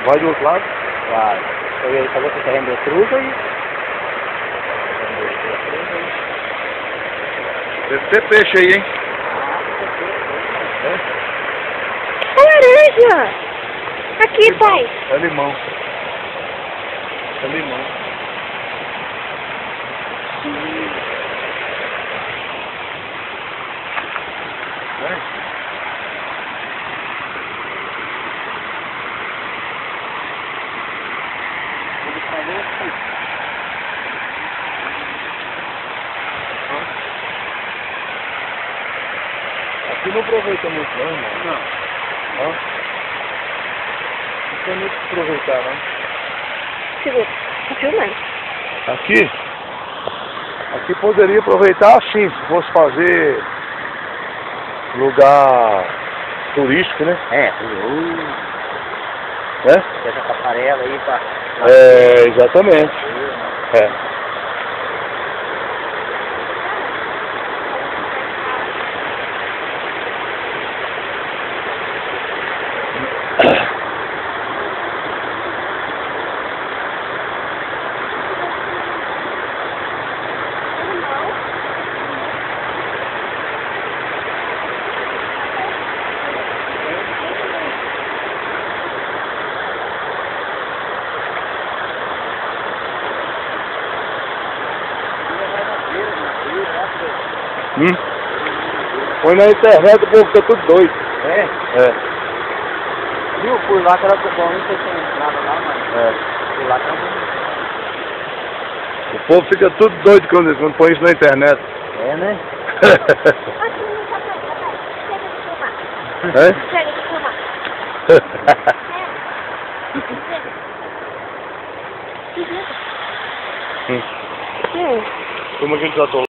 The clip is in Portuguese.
Vai do outro lado? Vai. Só você quer render truta aí. Deve ter peixe aí, hein? É laranja! Aqui, pai. É limão. É limão. É? Ele falou aqui. Aqui não aproveita muito não, irmão. Não. Hã? Não tem muito o que aproveitar, não. Segura. Tá filmando. Aqui poderia aproveitar sim, se fosse fazer lugar turístico, né? É, essa passarela aí pra... É, exatamente. É. Põe na internet, o povo fica tudo doido. É? É. Viu? Por lá que era bom, não sei se tem entrada lá, mas... É. Por lá que era bom. O povo fica tudo doido quando põe isso na internet. É, né? É? Chega de filmar. Hum. Sim. Como a gente já